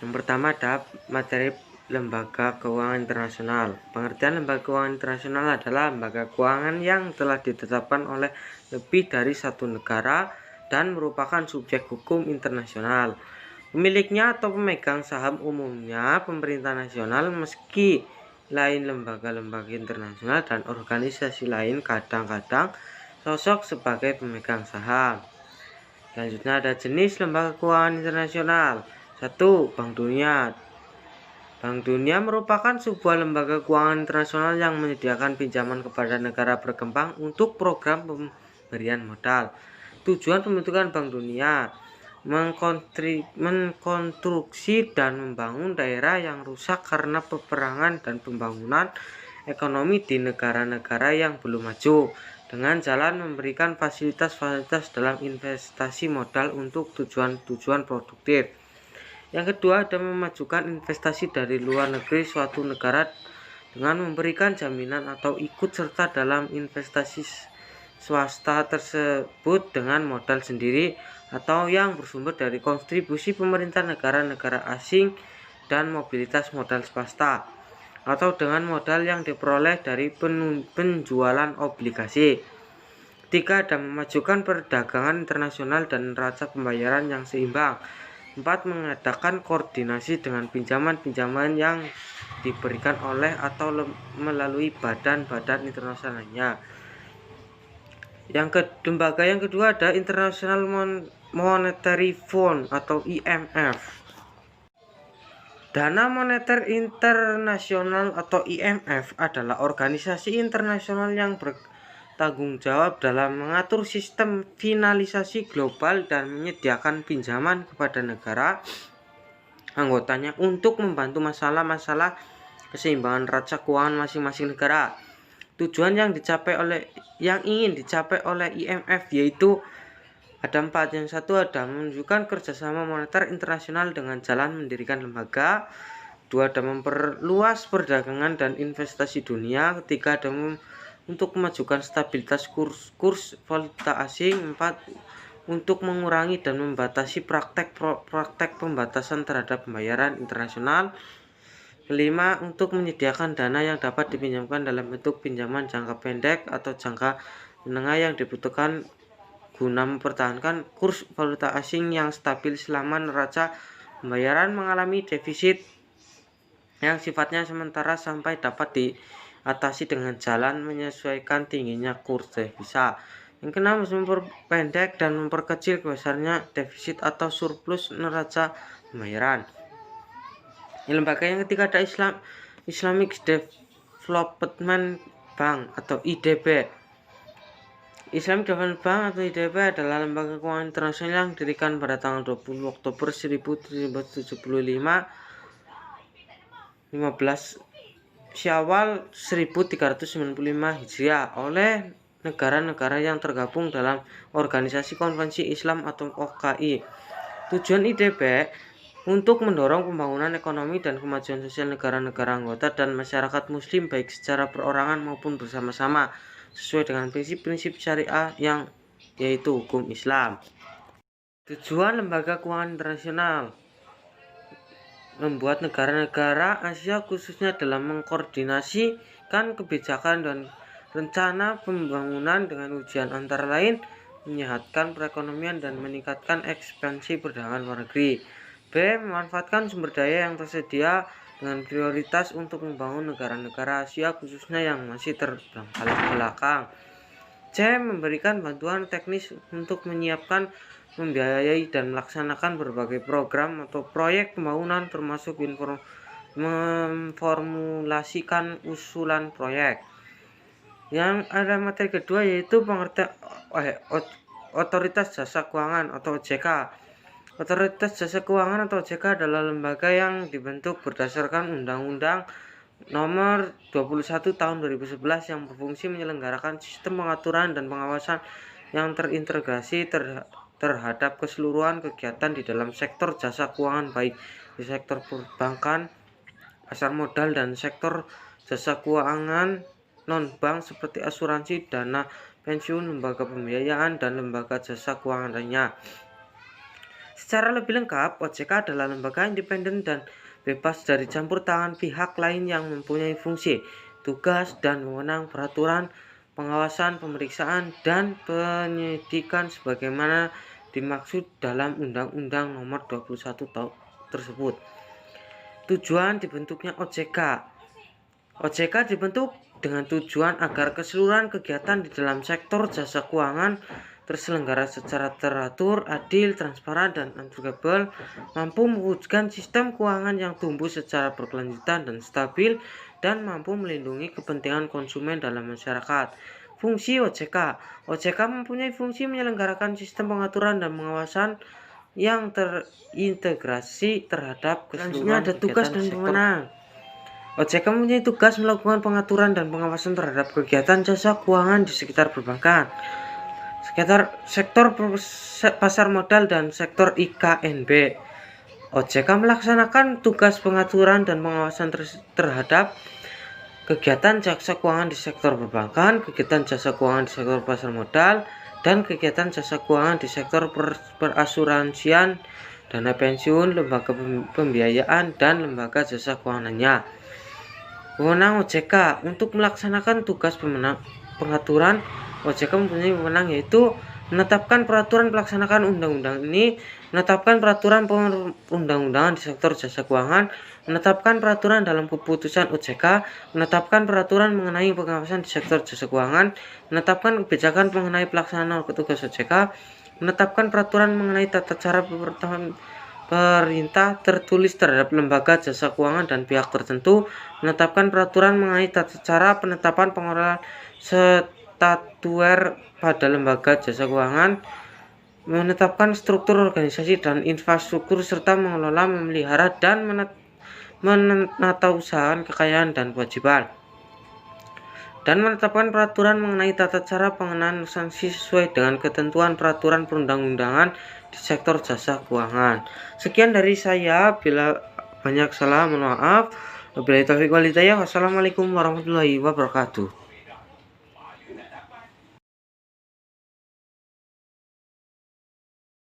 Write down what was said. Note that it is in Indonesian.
Yang pertama ada materi lembaga keuangan internasional. Pengertian lembaga keuangan internasional adalah lembaga keuangan yang telah ditetapkan oleh lebih dari satu negara dan merupakan subjek hukum internasional. Pemiliknya atau pemegang saham umumnya pemerintah nasional, meski lain lembaga-lembaga internasional dan organisasi lain kadang-kadang sosok sebagai pemegang saham. Selanjutnya ada jenis lembaga keuangan internasional. 1. Bank Dunia. Bank Dunia merupakan sebuah lembaga keuangan internasional yang menyediakan pinjaman kepada negara berkembang untuk program pemberian modal. Tujuan pembentukan Bank Dunia mengkonstruksi dan membangun daerah yang rusak karena peperangan dan pembangunan ekonomi di negara-negara yang belum maju dengan jalan memberikan fasilitas-fasilitas dalam investasi modal untuk tujuan-tujuan produktif. Yang kedua ada memajukan investasi dari luar negeri suatu negara dengan memberikan jaminan atau ikut serta dalam investasi swasta tersebut dengan modal sendiri atau yang bersumber dari kontribusi pemerintah negara-negara asing dan mobilitas modal swasta, atau dengan modal yang diperoleh dari penjualan obligasi. 3. Ada memajukan perdagangan internasional dan neraca pembayaran yang seimbang. 4. Mengadakan koordinasi dengan pinjaman-pinjaman yang diberikan oleh atau melalui badan-badan internasional lainnya. Lembaga yang kedua ada International Monetary Fund atau IMF. Dana Moneter Internasional atau IMF adalah organisasi internasional yang bertanggung jawab dalam mengatur sistem finansiasi global dan menyediakan pinjaman kepada negara anggotanya untuk membantu masalah-masalah keseimbangan neraca keuangan masing-masing negara. Tujuan yang ingin dicapai oleh IMF yaitu ada 4. Yang satu ada menunjukkan kerjasama moneter internasional dengan jalan mendirikan lembaga. 2. Ada memperluas perdagangan dan investasi dunia. 3. Ada untuk memajukan stabilitas kurs valuta asing. 4. Untuk mengurangi dan membatasi praktek pembatasan terhadap pembayaran internasional. 5. Untuk menyediakan dana yang dapat dipinjamkan dalam bentuk pinjaman jangka pendek atau jangka menengah yang dibutuhkan guna mempertahankan kurs valuta asing yang stabil selama neraca pembayaran mengalami defisit yang sifatnya sementara sampai dapat diatasi dengan jalan menyesuaikan tingginya kurs devisa. Yang keenam, memperpendek dan memperkecil besarnya defisit atau surplus neraca pembayaran. Lembaga yang ketiga ada Islamic Development Bank atau IDB. Islamic Development Bank atau IDB adalah lembaga keuangan internasional yang didirikan pada tanggal 20 Oktober 1975, 15 Syawal 1395 Hijriah oleh negara-negara yang tergabung dalam Organisasi Konvensi Islam atau OKI. Tujuan IDB untuk mendorong pembangunan ekonomi dan kemajuan sosial negara-negara anggota dan masyarakat muslim baik secara perorangan maupun bersama-sama sesuai dengan prinsip-prinsip syariah yang yaitu hukum Islam. Tujuan lembaga keuangan internasional membuat negara-negara Asia khususnya dalam mengkoordinasikan kebijakan dan rencana pembangunan dengan ujian antara lain menyehatkan perekonomian dan meningkatkan ekspansi perdagangan luar negeri. B. Memanfaatkan sumber daya yang tersedia dengan prioritas untuk membangun negara-negara Asia khususnya yang masih terbelakang. C. Memberikan bantuan teknis untuk menyiapkan, membiayai dan melaksanakan berbagai program atau proyek pembangunan termasuk memformulasikan usulan proyek. Yang ada materi kedua yaitu pengertian Otoritas Jasa Keuangan atau OJK. Otoritas Jasa Keuangan atau OJK adalah lembaga yang dibentuk berdasarkan Undang-Undang Nomor 21 Tahun 2011 yang berfungsi menyelenggarakan sistem pengaturan dan pengawasan yang terintegrasi terhadap keseluruhan kegiatan di dalam sektor jasa keuangan baik di sektor perbankan, pasar modal dan sektor jasa keuangan non-bank seperti asuransi, dana pensiun, lembaga pembiayaan dan lembaga jasa keuangan lainnya. Secara lebih lengkap, OJK adalah lembaga independen dan bebas dari campur tangan pihak lain yang mempunyai fungsi, tugas, dan wewenang peraturan, pengawasan, pemeriksaan, dan penyidikan sebagaimana dimaksud dalam Undang-Undang Nomor 21 tersebut. Tujuan dibentuknya OJK. OJK dibentuk dengan tujuan agar keseluruhan kegiatan di dalam sektor jasa keuangan terselenggara secara teratur, adil, transparan, dan akuntabel, mampu mewujudkan sistem keuangan yang tumbuh secara berkelanjutan dan stabil, dan mampu melindungi kepentingan konsumen dalam masyarakat. Fungsi OJK. OJK mempunyai fungsi menyelenggarakan sistem pengaturan dan pengawasan yang terintegrasi terhadap keseluruhan ada tugas dan wewenang. OJK mempunyai tugas melakukan pengaturan dan pengawasan terhadap kegiatan jasa keuangan di sekitar perbankan, sektor pasar modal, dan sektor IKNB. OJK melaksanakan tugas pengaturan dan pengawasan terhadap kegiatan jasa keuangan di sektor perbankan, kegiatan jasa keuangan di sektor pasar modal, dan kegiatan jasa keuangan di sektor perasuransian, dana pensiun, lembaga pembiayaan, dan lembaga jasa keuangannya. Wewenang OJK untuk melaksanakan tugas pengaturan, OJK mempunyai wewenang yaitu menetapkan peraturan pelaksanaan undang-undang ini, menetapkan peraturan perundang-undangan di sektor jasa keuangan, menetapkan peraturan dalam keputusan OJK, menetapkan peraturan mengenai pengawasan di sektor jasa keuangan, menetapkan kebijakan mengenai pelaksanaan tugas OJK, menetapkan peraturan mengenai tata cara perintah tertulis terhadap lembaga jasa keuangan dan pihak tertentu, menetapkan peraturan mengenai tata cara penetapan pengelolaan statuer pada lembaga jasa keuangan, menetapkan struktur organisasi dan infrastruktur, serta mengelola, memelihara, dan menata usaha, kekayaan, dan kewajiban, dan menetapkan peraturan mengenai tata cara pengenaan sanksi sesuai dengan ketentuan peraturan perundang-undangan di sektor jasa keuangan. Sekian dari saya, bila banyak salah mohon maaf. Wabillahi taufiq wal hidayah. Wassalamualaikum warahmatullahi wabarakatuh.